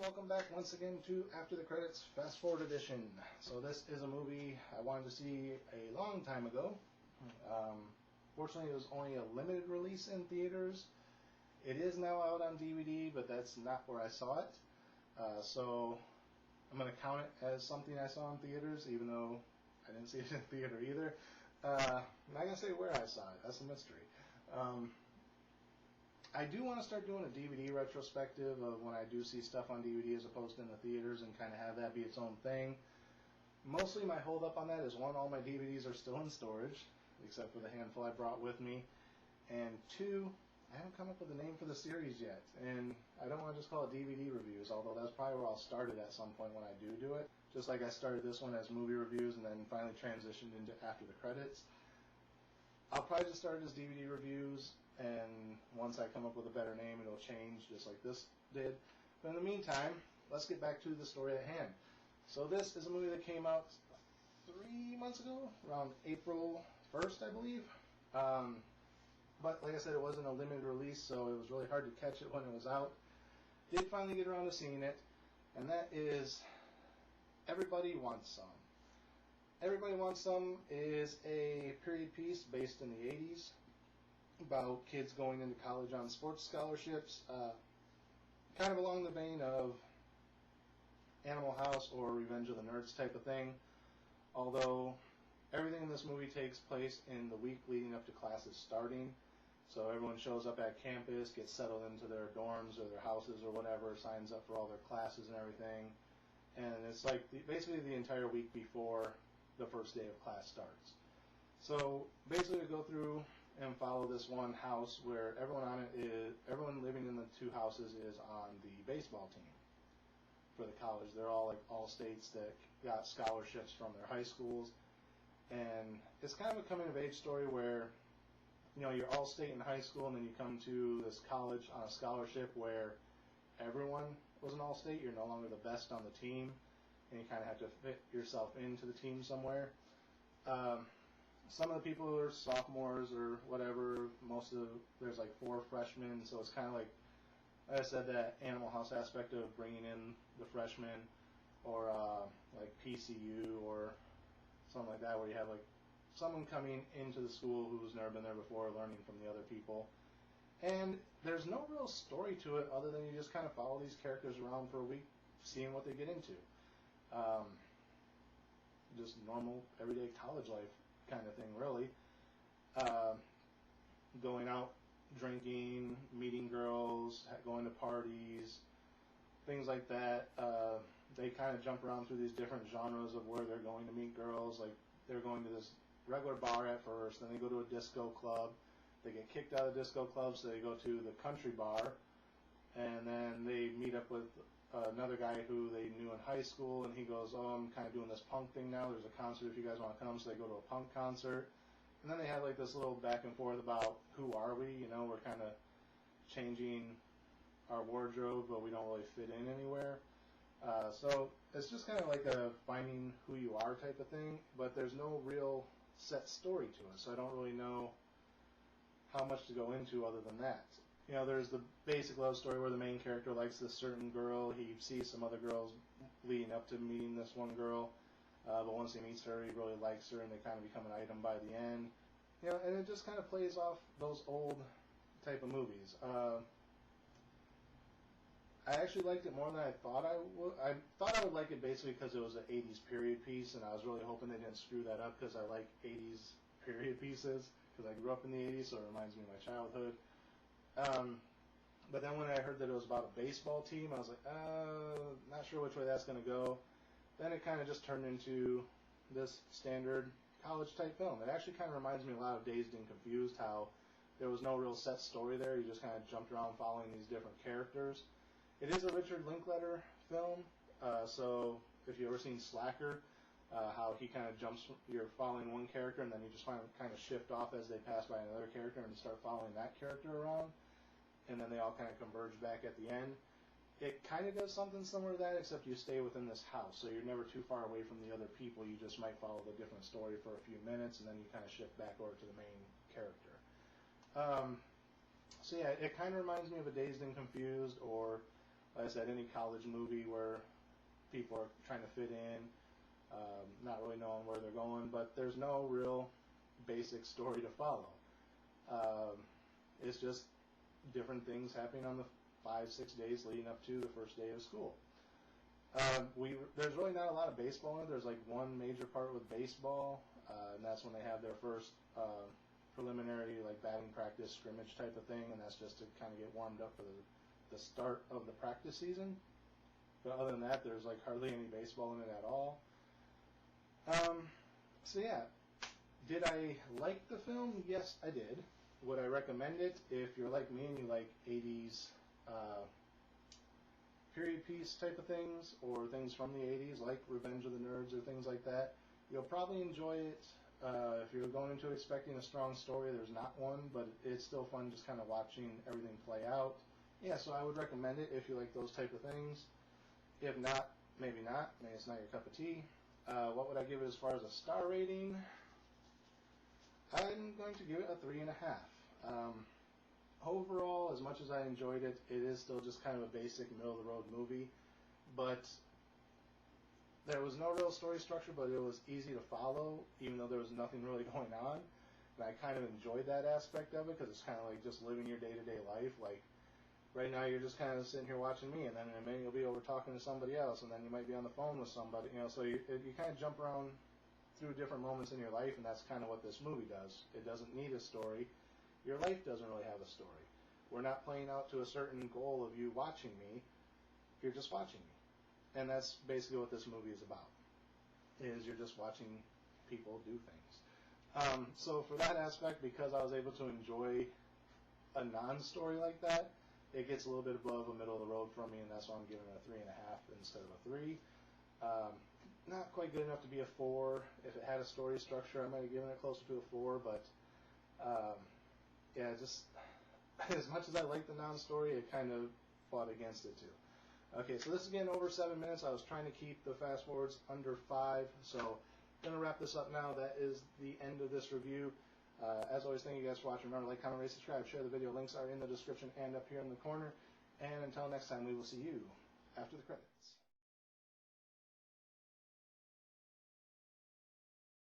welcome back once again to After the Credits Fast Forward Edition. So this is a movie I wanted to see a long time ago. Fortunately, it was only a limited release in theaters. It is now out on DVD, but that's not where I saw it. So I'm going to count it as something I saw in theaters, even though I didn't see it in theater either. I'm not going to say where I saw it. That's a mystery. I do want to start doing a DVD retrospective of when I do see stuff on DVD as opposed to in the theaters and kind of have that be its own thing. Mostly my hold up on that is, one, all my DVDs are still in storage, except for the handful I brought with me. And two, I haven't come up with a name for the series yet. And I don't want to just call it DVD reviews, although that's probably where I'll start it at some point when I do it. Just like I started this one as movie reviews and then finally transitioned into After the Credits. I'll probably just start it as DVD reviews, and once I come up with a better name, it'll change just like this did. But in the meantime, let's get back to the story at hand. So this is a movie that came out 3 months ago, around April 1st, I believe. But like I said, it wasn't a limited release, so it was really hard to catch it when it was out. Did finally get around to seeing it, and that is Everybody Wants Some. Everybody Wants Some is a period piece based in the 80s about kids going into college on sports scholarships, kind of along the vein of Animal House or Revenge of the Nerds type of thing, although everything in this movie takes place in the week leading up to classes starting. So everyone shows up at campus, gets settled into their dorms or their houses or whatever, signs up for all their classes and everything, and it's like basically the entire week before the first day of class starts. So basically we go through and follow this one house where everyone living in the two houses is on the baseball team for the college. They're all like all states that got scholarships from their high schools, and it's kind of a coming of age story where, you know, you're all state in high school and then you come to this college on a scholarship where everyone was an all state. You're no longer the best on the team, and you kind of have to fit yourself into the team somewhere. Some of the people who are sophomores or whatever, there's like 4 freshmen, so it's kind of like I said, that Animal House aspect of bringing in the freshmen, or like PCU or something like that, where you have like someone coming into the school who's never been there before, learning from the other people. And there's no real story to it other than you just kind of follow these characters around for a week, seeing what they get into. Just normal, everyday college life kind of thing, really. Going out, drinking, meeting girls, going to parties, things like that. They kind of jump around through these different genres of where they're going to meet girls. Like, they're going to this regular bar at first, then they go to a disco club. They get kicked out of the disco club, so they go to the country bar, and then they meet up with another guy who they knew in high school, and he goes, "Oh, I'm kind of doing this punk thing now. There's a concert if you guys want to come." So they go to a punk concert, and then they have like this little back and forth about who are we? You know, we're kind of changing our wardrobe, but we don't really fit in anywhere. So it's just kind of like a finding who you are type of thing, but there's no real set story to it, so I don't really know how much to go into other than that. You know, there's the basic love story where the main character likes this certain girl. He sees some other girls leading up to meeting this one girl, but once he meets her, he really likes her, and they kind of become an item by the end. You know, and it just kind of plays off those old type of movies. I actually liked it more than I thought I would. I thought I would like it basically because it was an 80s period piece, and I was really hoping they didn't screw that up because I like 80s period pieces because I grew up in the 80s, so it reminds me of my childhood. But then when I heard that it was about a baseball team, I was like, not sure which way that's going to go. Then it kind of just turned into this standard college-type film. It actually kind of reminds me a lot of Dazed and Confused, how there was no real set story there. You just kind of jumped around following these different characters. It is a Richard Linklater film, so if you've ever seen Slacker, how he kind of you're following one character and then you just kind of shift off as they pass by another character and start following that character around, and then they all kind of converge back at the end. It kind of does something similar to that, except you stay within this house, so you're never too far away from the other people. You just might follow the different story for a few minutes, and then you kind of shift back over to the main character. So yeah, it kind of reminds me of a Dazed and Confused, or like I said, any college movie where people are trying to fit in, not really knowing where they're going, but there's no real basic story to follow. It's just different things happening on the 5-6 days leading up to the first day of school. There's really not a lot of baseball in it. There's like one major part with baseball, and that's when they have their first preliminary like batting practice scrimmage type of thing, and that's just to kind of get warmed up for the start of the practice season. But other than that, there's like hardly any baseball in it at all. So yeah, did I like the film? Yes, I did. Would I recommend it? If you're like me and you like 80s period piece type of things, or things from the 80s like Revenge of the Nerds or things like that, you'll probably enjoy it. If you're going into it expecting a strong story, there's not one, but it's still fun just kind of watching everything play out. Yeah, so I would recommend it if you like those type of things. If not, maybe not. Maybe it's not your cup of tea. What would I give it as far as a star rating? I'm going to give it a 3.5. Overall, as much as I enjoyed it, it is still just kind of a basic middle-of-the-road movie. But there was no real story structure, but it was easy to follow, even though there was nothing really going on. And I kind of enjoyed that aspect of it, because it's kind of like just living your day-to-day life. Like, right now you're just kind of sitting here watching me, and then in a minute you'll be over talking to somebody else, and then you might be on the phone with somebody, you know, so you kind of jump around through different moments in your life, and that's kind of what this movie does. It doesn't need a story. Your life doesn't really have a story. We're not playing out to a certain goal of you watching me. You're just watching me. And that's basically what this movie is about, is you're just watching people do things. So for that aspect, because I was able to enjoy a non-story like that, it gets a little bit above the middle of the road for me, and that's why I'm giving it a 3.5 instead of a 3. Not quite good enough to be a 4. If it had a story structure, I might have given it closer to a 4, but yeah, just as much as I like the non-story, it kind of fought against it too. Okay, so this is getting over 7 minutes. I was trying to keep the fast forwards under 5, so I'm going to wrap this up now. That is the end of this review. As always, thank you guys for watching. Remember, like, comment, rate, subscribe, share the video. Links are in the description and up here in the corner. And until next time, we will see you after the credits.